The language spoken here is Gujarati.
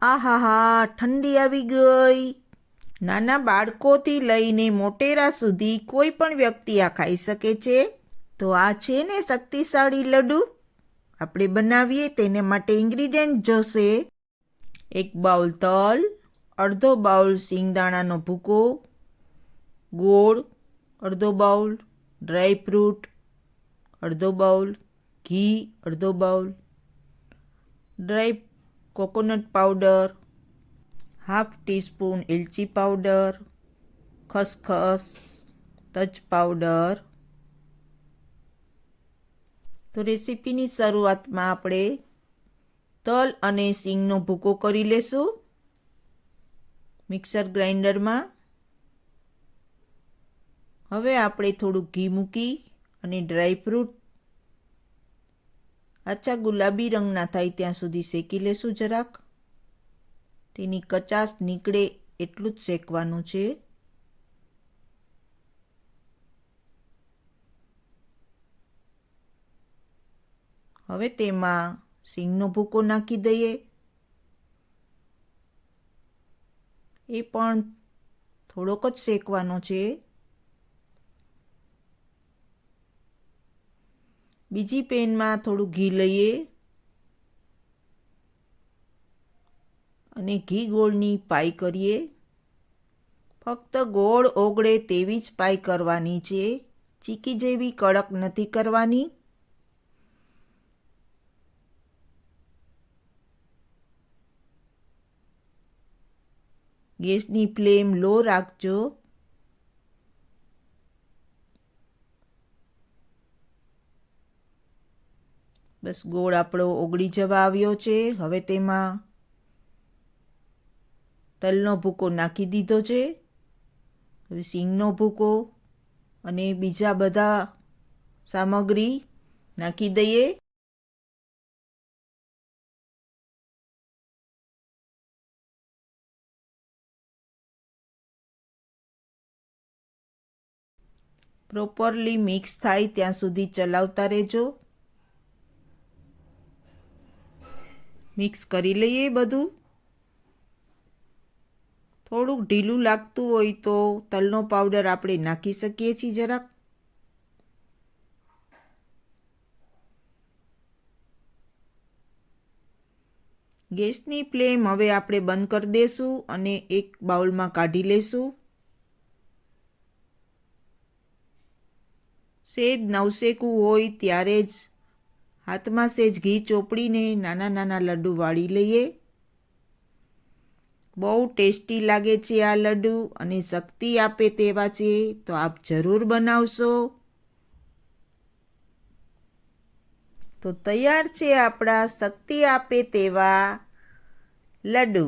આહાહા, ઠંડી આવી ગઈ. નાના બાળકોથી લઈને મોટેરા સુધી કોઈ પણ વ્યક્તિ આ ખાઈ શકે છે. તો આ છે ને શક્તિશાળી લડ્ડુ. આપણે બનાવીએ તેને માટે ઇન્ગ્રીડિયન્ટ જોશે: 1 બાઉલ તલ, અડધો બાઉલ સિંગદાણાનો ભૂકો, ગોળ અડધો બાઉલ, ડ્રાયફ્રૂટ અડધો બાઉલ, ઘી અડધો bowl, dry coconut powder, half teaspoon એલચી પાવડર, ખસખસ, તજ પાવડર. તો રેસીપીની શરૂઆતમાં આપણે તલ અને સિંગનો ભૂકો કરી લેશું મિક્સર ગ્રાઇન્ડરમાં. હવે આપણે થોડું ઘી મૂકી અને ડ્રાયફ્રૂટ આછા ગુલાબી રંગના થાય ત્યાં સુધી શેકી લેશું. જરાક તેની કચાશ નીકળે એટલું જ શેકવાનું છે. હવે તેમાં સિંગનો ભૂકો નાખી દઈએ. એ પણ થોડોક જ શેકવાનો છે. બીજી પેનમાં થોડું ઘી લઈએ અને ઘી ગોળની પાઈ કરીએ. ફક્ત ગોળ ઓગળે તેવી જ પાઈ કરવાની છે, ચીકી જેવી કડક નથી કરવાની. ગેસની ફ્લેમ લો રાખજો. બસ ગોળ આપણો ઓગળી જવા આવ્યો છે. હવે તેમાં તલનો ભૂકો નાખી દીધો છે. હવે સિંગનો ભૂકો અને બીજા બધા સામગ્રી નાખી દઈએ. પ્રોપરલી મિક્સ થાય ત્યાં સુધી ચલાવતા રહેજો. મિક્સ કરી લઈએ બધું. થોડુંક ઢીલું લાગતું હોય તો તલનો પાવડર આપણે નાખી શકીએ છીએ જરાક. ગેસની ફ્લેમ હવે આપણે બંધ કરી દઈશું અને એક બાઉલમાં કાઢી લઈશું. સેજ નવશેકું હોય ત્યારે જ હાથમાં સેજ ઘી ચોપડીને નાના નાના લડ્ડુ વાળી લઈએ. બહુ ટેસ્ટી લાગે છે આ લડ્ડુ અને શક્તિ આપે તેવા છે, તો આપ જરૂર બનાવશો. તો તૈયાર છે આપણા શક્તિ આપે તેવા લડ્ડુ.